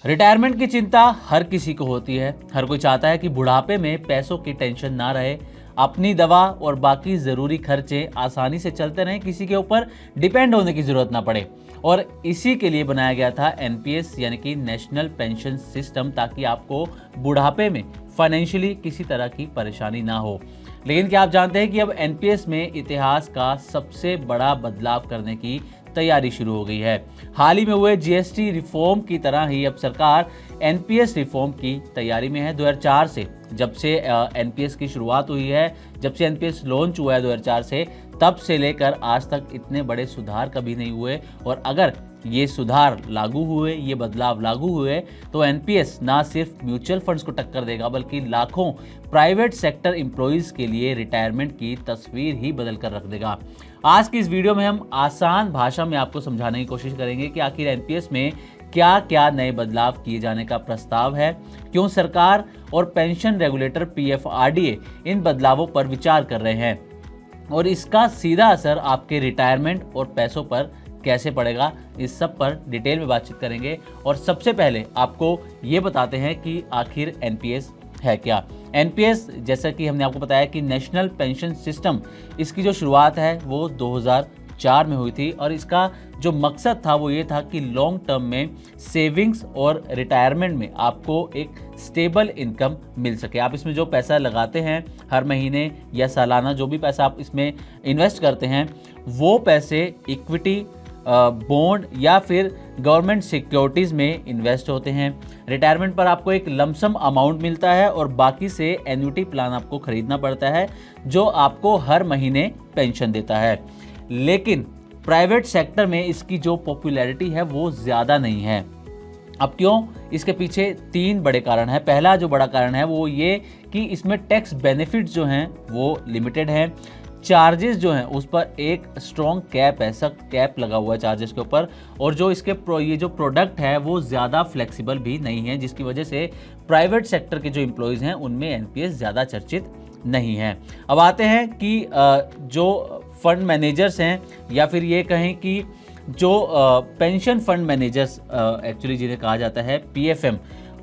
Retirement की चिंता हर किसी को होती है। हर कोई चाहता है कि बुढ़ापे में पैसों की टेंशन ना रहे, अपनी दवा और बाकी ज़रूरी खर्चे आसानी से चलते रहें, किसी के ऊपर डिपेंड होने की ज़रूरत ना पड़े। और इसी के लिए बनाया गया था एनपीएस यानी कि नेशनल पेंशन सिस्टम, ताकि आपको बुढ़ापे में फाइनेंशियली किसी तरह की परेशानी ना हो। लेकिन क्या आप जानते हैं कि अब एनपीएस में इतिहास का सबसे बड़ा बदलाव करने की तैयारी शुरू हो गई है। हाल ही में हुए जीएसटी रिफॉर्म की तरह ही अब सरकार एनपीएस रिफॉर्म की तैयारी में है। 2004 से जब से एनपीएस की शुरुआत हुई है, जब से एनपीएस लॉन्च हुआ है 2004 से, तब से लेकर आज तक इतने बड़े सुधार कभी नहीं हुए। और अगर ये सुधार लागू हुए, ये बदलाव लागू हुए, तो एनपीएस ना सिर्फ म्यूचुअल फंड्स को टक्कर देगा, बल्कि लाखों प्राइवेट सेक्टर एम्प्लॉइज के लिए रिटायरमेंट की तस्वीर ही बदल कर रख देगा। आज की इस वीडियो में हम आसान भाषा में आपको समझाने की कोशिश करेंगे कि आखिर एनपीएस में क्या क्या नए बदलाव किए जाने का प्रस्ताव है, क्यों सरकार और पेंशन रेगुलेटर पीएफआरडीए इन बदलावों पर विचार कर रहे हैं, और इसका सीधा असर आपके रिटायरमेंट और पैसों पर कैसे पड़ेगा। इस सब पर डिटेल में बातचीत करेंगे। और सबसे पहले आपको ये बताते हैं कि आखिर एनपीएस है क्या। एनपीएस, जैसा कि हमने आपको बताया कि नेशनल पेंशन सिस्टम, इसकी जो शुरुआत है वो 2004 में हुई थी। और इसका जो मकसद था वो ये था कि लॉन्ग टर्म में सेविंग्स और रिटायरमेंट में आपको एक स्टेबल इनकम मिल सके। आप इसमें जो पैसा लगाते हैं हर महीने या सालाना, जो भी पैसा आप इसमें इन्वेस्ट करते हैं, वो पैसे इक्विटी, बॉन्ड या फिर गवर्नमेंट सिक्योरिटीज़ में इन्वेस्ट होते हैं। रिटायरमेंट पर आपको एक लमसम अमाउंट मिलता है और बाकी से एन्युटी प्लान आपको खरीदना पड़ता है, जो आपको हर महीने पेंशन देता है। लेकिन प्राइवेट सेक्टर में इसकी जो पॉपुलैरिटी है वो ज़्यादा नहीं है। अब क्यों? इसके पीछे 3 बड़े कारण हैं। पहला जो बड़ा कारण है वो ये कि इसमें टैक्स बेनिफिट्स जो हैं वो लिमिटेड हैं। चार्जेस जो हैं उस पर एक स्ट्रॉन्ग कैप है, सख्त कैप लगा हुआ है चार्जेस के ऊपर। और जो इसके ये जो प्रोडक्ट है वो ज़्यादा फ्लेक्सिबल भी नहीं है, जिसकी वजह से प्राइवेट सेक्टर के जो एम्प्लॉयज़ हैं उनमें एनपीएस ज़्यादा चर्चित नहीं है। अब आते हैं कि जो फंड मैनेजर्स हैं, या फिर ये कहें कि जो पेंशन फंड मैनेजर्स एक्चुअली जिन्हें कहा जाता है पीएफएम,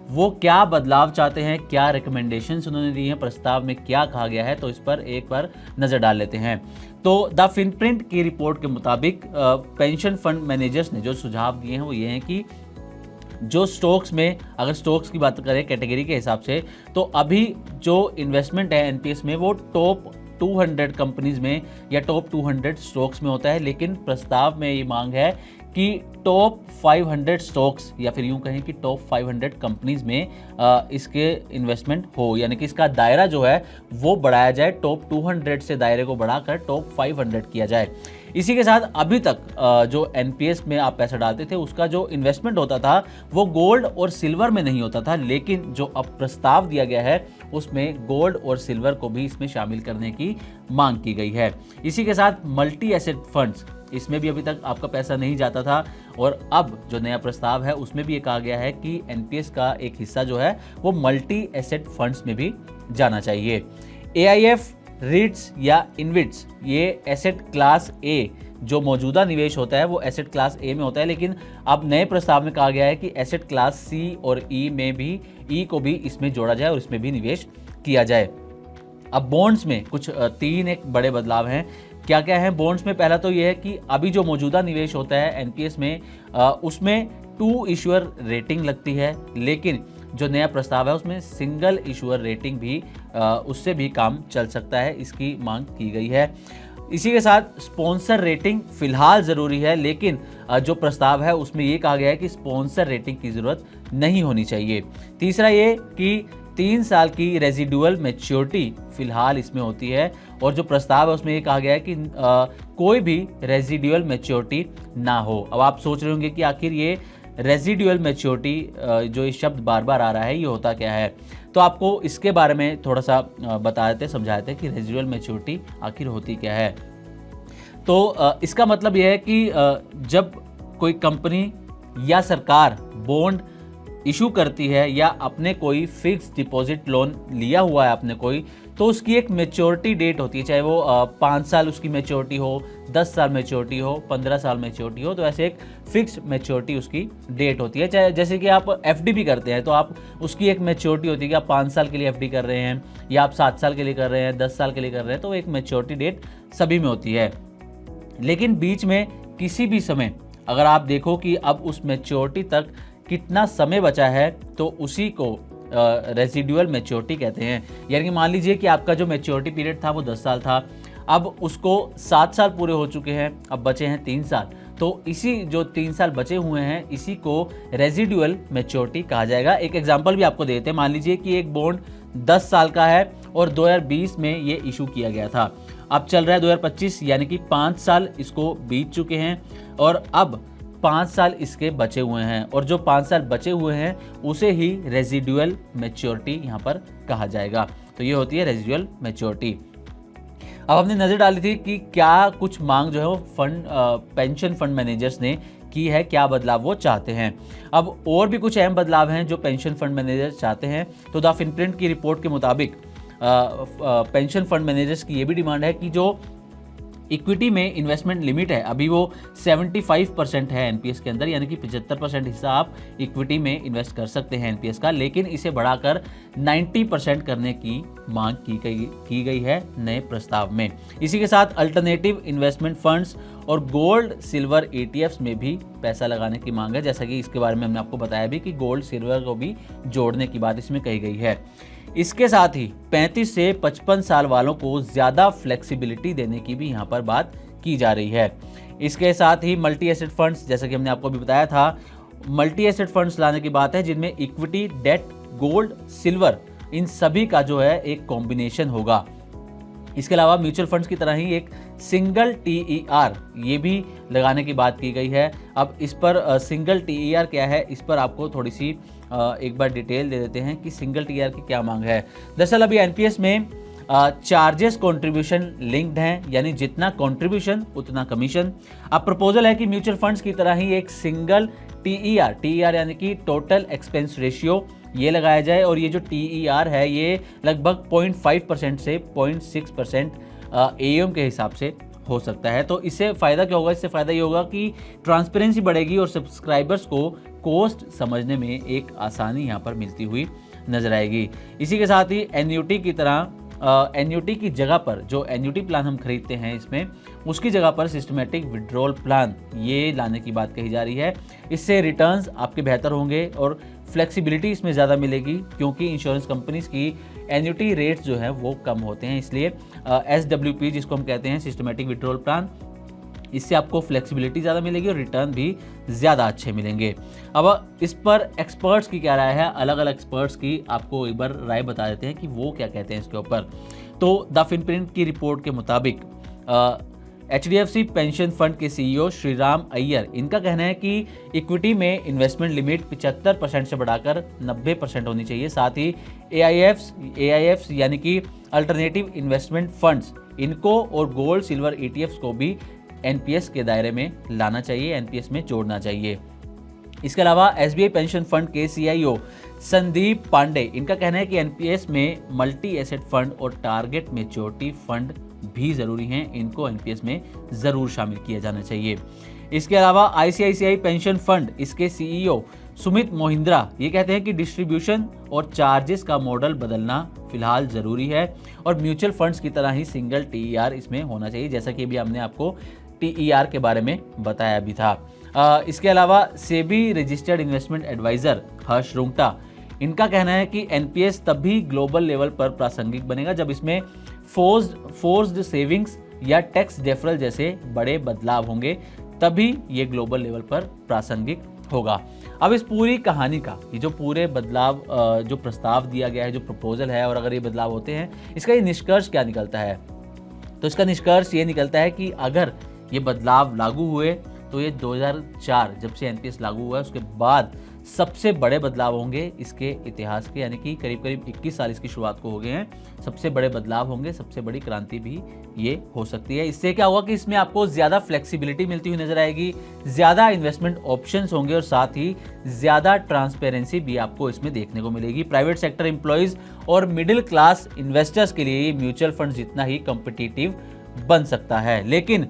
वो क्या बदलाव चाहते हैं, क्या रिकमेंडेशंस उन्होंने दी हैं, प्रस्ताव में क्या कहा गया है, तो इस पर एक बार नज़र डाल लेते हैं। तो द फिनप्रिंट की रिपोर्ट के मुताबिक पेंशन फंड मैनेजर्स ने जो सुझाव दिए हैं वो ये हैं कि जो स्टॉक्स में, अगर स्टॉक्स की बात करें कैटेगरी के हिसाब से, तो अभी जो इन्वेस्टमेंट है एनपीएस में वो टॉप 200 कंपनीज में या टॉप 200 स्टॉक्स में होता है। लेकिन प्रस्ताव में ये मांग है कि टॉप 500 स्टॉक्स या फिर यूं कहें कि टॉप 500 कंपनीज में इसके इन्वेस्टमेंट हो, यानी कि इसका दायरा जो है वो बढ़ाया जाए, टॉप 200 से दायरे को बढ़ाकर टॉप 500 किया जाए। इसी के साथ अभी तक जो एनपीएस में आप पैसा डालते थे उसका जो इन्वेस्टमेंट होता था वो गोल्ड और सिल्वर में नहीं होता था, लेकिन जो अब प्रस्ताव दिया गया है उसमें गोल्ड और सिल्वर को भी इसमें शामिल करने की मांग की गई है। इसी के साथ मल्टी एसेट फंड्स, इसमें भी अभी तक आपका पैसा नहीं जाता था, और अब जो नया प्रस्ताव है उसमें भी ये कहा गया है कि एनपीएस का एक हिस्सा जो है वो मल्टी एसेट फंड्स में भी जाना चाहिए। एआईएफ, रीट्स या इनविट्स, ये एसेट क्लास ए जो मौजूदा निवेश होता है वो एसेट क्लास ए में होता है, लेकिन अब नए प्रस्ताव में कहा गया है कि एसेट क्लास सी और ई में भी, ई को भी इसमें जोड़ा जाए और इसमें भी निवेश किया जाए। अब बॉन्ड्स में कुछ 3 एक बड़े बदलाव हैं। क्या क्या है बॉन्ड्स में? पहला तो ये है कि अभी जो मौजूदा निवेश होता है एनपीएस में, उसमें 2 इशूअर रेटिंग लगती है, लेकिन जो नया प्रस्ताव है उसमें सिंगल इशूअर रेटिंग भी, उससे भी काम चल सकता है, इसकी मांग की गई है। इसी के साथ स्पॉन्सर रेटिंग फिलहाल ज़रूरी है, लेकिन जो प्रस्ताव है उसमें ये कहा गया है कि स्पॉन्सर रेटिंग की ज़रूरत नहीं होनी चाहिए। तीसरा ये कि 3 साल की रेजिडुअल मैच्योरिटी फिलहाल इसमें होती है, और जो प्रस्ताव है उसमें ये कहा गया है कि कोई भी रेजिडुअल मैच्योरिटी ना हो। अब आप सोच रहे होंगे कि आखिर ये रेजिडुअल मैच्योरिटी, जो ये शब्द बार बार आ रहा है, ये होता क्या है? तो आपको इसके बारे में थोड़ा सा बता देते, समझा देते कि रेजिडुअल मैच्योरिटी आखिर होती क्या है। तो इसका मतलब यह है कि जब कोई कंपनी या सरकार बॉन्ड इशू करती है या अपने कोई फिक्स डिपॉजिट लोन लिया हुआ है आपने कोई, तो उसकी एक मेच्योरिटी डेट होती है, चाहे वो 5 साल उसकी मेच्योरिटी हो, 10 साल मेच्योरिटी हो, 15 साल मेच्योरिटी हो, तो ऐसे एक फिक्स मेच्योरिटी उसकी डेट होती है। चाहे जैसे कि आप एफडी भी करते हैं तो आप उसकी एक मेच्योरिटी होती है कि आप 5 साल के लिए एफडी कर रहे हैं या आप 7 साल के लिए कर रहे हैं, 10 साल के लिए कर रहे हैं, तो एक मेच्योरिटी डेट सभी में होती है। लेकिन बीच में किसी भी समय अगर आप देखो कि अब उस मेच्योरिटी तक कितना समय बचा है, तो उसी को रेजिडुअल मेच्योरिटी कहते हैं। यानी कि मान लीजिए कि आपका जो मेच्योरिटी पीरियड था वो 10 साल था, अब उसको 7 साल पूरे हो चुके हैं, अब बचे हैं 3 साल, तो इसी जो 3 साल बचे हुए हैं इसी को रेजिडुअल मेच्योरिटी कहा जाएगा। एक एग्जांपल भी आपको देते हैं। मान लीजिए कि एक बॉन्ड 10 साल का है और 2020 में ये इशू किया गया था, अब चल रहा है 2025, यानी कि 5 साल इसको बीत चुके हैं और अब 5 साल इसके बचे हुए हैं, और जो 5 साल बचे हुए हैं उसे ही रेजिडुअल मैच्योरिटी यहाँ पर कहा जाएगा। तो ये होती है रेजिडुअल मैच्योरिटी। अब हमने नज़र डाली थी कि क्या कुछ मांग जो है वो पेंशन फंड मैनेजर्स ने की है, क्या बदलाव वो चाहते हैं। अब और भी कुछ अहम बदलाव हैं जो पेंशन फंड मैनेजर्स चाहते हैं। तो द फिनप्रिंट की रिपोर्ट के मुताबिक पेंशन फंड मैनेजर्स की ये भी डिमांड है कि जो इक्विटी में इन्वेस्टमेंट लिमिट है अभी वो 75% है एनपीएस के अंदर, यानी कि 75% हिस्सा आप इक्विटी में इन्वेस्ट कर सकते हैं एनपीएस का, लेकिन इसे बढ़ाकर 90% करने की मांग की गई है नए प्रस्ताव में। इसी के साथ अल्टरनेटिव इन्वेस्टमेंट फंड्स और गोल्ड सिल्वर ईटीएफ्स में भी पैसा लगाने की मांग है, जैसा कि इसके बारे में हमने आपको बताया भी कि गोल्ड सिल्वर को भी जोड़ने की बात इसमें कही गई है। इसके साथ ही 35 से 55 साल वालों को ज़्यादा फ्लेक्सिबिलिटी देने की भी यहाँ पर बात की जा रही है। इसके साथ ही मल्टी एसेट फंड्स, जैसा कि हमने आपको अभी बताया था, मल्टी एसेट फंड्स लाने की बात है जिनमें इक्विटी, डेट, गोल्ड, सिल्वर, इन सभी का जो है एक कॉम्बिनेशन होगा। इसके अलावा म्यूचुअल फंड्स की तरह ही एक सिंगल टीईआर ये भी लगाने की बात की गई है। अब इस पर सिंगल टीईआर क्या है, इस पर आपको थोड़ी सी एक बार डिटेल दे देते हैं कि सिंगल टीईआर की क्या मांग है। दरअसल अभी एनपीएस में चार्जेस कंट्रीब्यूशन लिंक्ड हैं, यानी जितना कंट्रीब्यूशन उतना कमीशन। अब प्रपोजल है कि म्यूचुअल फंड्स की तरह ही एक सिंगल टीईआर यानी कि टोटल एक्सपेंस रेशियो ये लगाया जाए, और ये जो टीईआर है ये लगभग 0.5% से 0.6% एएम के हिसाब से हो सकता है। तो इससे फ़ायदा क्या होगा? इससे फ़ायदा ये होगा कि ट्रांसपेरेंसी बढ़ेगी और सब्सक्राइबर्स को कोस्ट समझने में एक आसानी यहाँ पर मिलती हुई नजर आएगी। इसी के साथ ही एन्युटी की तरह एन्युटी की जगह पर जो एन्युटी प्लान हम खरीदते हैं इसमें उसकी जगह पर सिस्टमेटिक विड्रॉल प्लान ये लाने की बात कही जा रही है। इससे रिटर्न्स आपके बेहतर होंगे और फ्लेक्सिबिलिटी इसमें ज़्यादा मिलेगी, क्योंकि इंश्योरेंस कंपनीज की एन्युटी रेट्स जो है वो कम होते हैं। इसलिए SWP जिसको हम कहते हैं सिस्टमेटिक विड्रॉल प्लान, इससे आपको फ्लेक्सिबिलिटी ज़्यादा मिलेगी और रिटर्न भी ज़्यादा अच्छे मिलेंगे। अब इस पर एक्सपर्ट्स की क्या राय है, अलग अलग एक्सपर्ट्स की आपको एक बार राय बता देते हैं कि वो क्या कहते हैं इसके ऊपर। तो द फिनप्रिंट की रिपोर्ट के मुताबिक HDFC पेंशन फंड के CEO श्रीराम अय्यर, इनका कहना है कि इक्विटी में इन्वेस्टमेंट लिमिट 75% से बढ़ाकर 90% होनी चाहिए। साथ ही AIFs यानी कि अल्टरनेटिव इन्वेस्टमेंट फंड्स, इनको और गोल्ड सिल्वर ETFs को भी एनपीएस के दायरे में लाना चाहिए, एनपीएस में जोड़ना चाहिए। इसके अलावा SBI पेंशन फंड के CIO संदीप पांडे, इनका कहना है कि एनपीएस में मल्टी एसेट फंड और टारगेट मैच्योरिटी फंड भी जरूरी हैं, इनको एनपीएस में जरूर शामिल किया जाना चाहिए। इसके अलावा ICICI पेंशन फंड, इसके CEO सुमित मोहिंद्रा ये कहते हैं कि डिस्ट्रीब्यूशन और चार्जेस का मॉडल बदलना फिलहाल ज़रूरी है और म्यूचुअल फंड्स की तरह ही सिंगल टीईआर इसमें होना चाहिए, जैसा कि अभी हमने आपको टीईआर के बारे में बताया भी था। इसके अलावा सेबी रजिस्टर्ड इन्वेस्टमेंट एडवाइज़र हर्ष रुंगटा, इनका कहना है कि एनपीएस तभी ग्लोबल लेवल पर प्रासंगिक बनेगा जब इसमें फोर्स्ड सेविंग्स या टैक्स डेफरल जैसे बड़े बदलाव होंगे, तभी ये ग्लोबल लेवल पर प्रासंगिक होगा। अब इस पूरी कहानी का ये जो पूरे बदलाव जो प्रस्ताव दिया गया है, जो प्रपोजल है, और अगर ये बदलाव होते हैं इसका ये निष्कर्ष क्या निकलता है, तो इसका निष्कर्ष ये निकलता है कि अगर ये बदलाव लागू हुए तो ये 2004 जब से एनपीएस लागू हुआ है उसके बाद सबसे बड़े बदलाव होंगे इसके इतिहास के, यानी कि करीब करीब 21 साल इसकी शुरुआत को हो गए हैं। सबसे बड़े बदलाव होंगे, सबसे बड़ी क्रांति भी ये हो सकती है। इससे क्या होगा कि इसमें आपको ज़्यादा फ्लेक्सिबिलिटी मिलती हुई नजर आएगी, ज़्यादा इन्वेस्टमेंट ऑप्शंस होंगे और साथ ही ज़्यादा ट्रांसपेरेंसी भी आपको इसमें देखने को मिलेगी। प्राइवेट सेक्टर एम्प्लॉयज़ और मिडिल क्लास इन्वेस्टर्स के लिए ये म्यूचुअल फंड जितना ही कॉम्पिटिटिव बन सकता है। लेकिन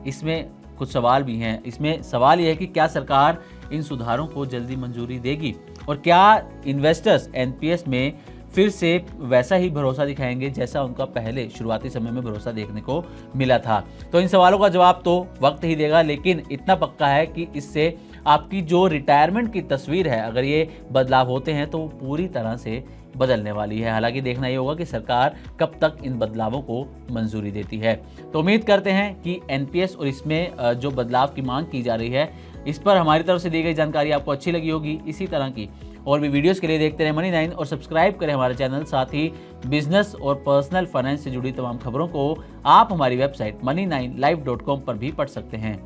इसमें कुछ सवाल भी हैं। इसमें सवाल यह है कि क्या सरकार इन सुधारों को जल्दी मंजूरी देगी और क्या इन्वेस्टर्स एनपीएस में फिर से वैसा ही भरोसा दिखाएंगे जैसा उनका पहले शुरुआती समय में भरोसा देखने को मिला था। तो इन सवालों का जवाब तो वक्त ही देगा, लेकिन इतना पक्का है कि इससे आपकी जो रिटायरमेंट की तस्वीर है, अगर ये बदलाव होते हैं तो वो पूरी तरह से बदलने वाली है। हालांकि देखना ये होगा कि सरकार कब तक इन बदलावों को मंजूरी देती है। तो उम्मीद करते हैं कि एनपीएस और इसमें जो बदलाव की मांग की जा रही है, इस पर हमारी तरफ से दी गई जानकारी आपको अच्छी लगी होगी। इसी तरह की और भी वीडियोस के लिए देखते रहें मनी9 और सब्सक्राइब करें हमारे चैनल। साथ ही बिजनेस और पर्सनल फाइनेंस से जुड़ी तमाम खबरों को आप हमारी वेबसाइट money9live.com पर भी पढ़ सकते हैं।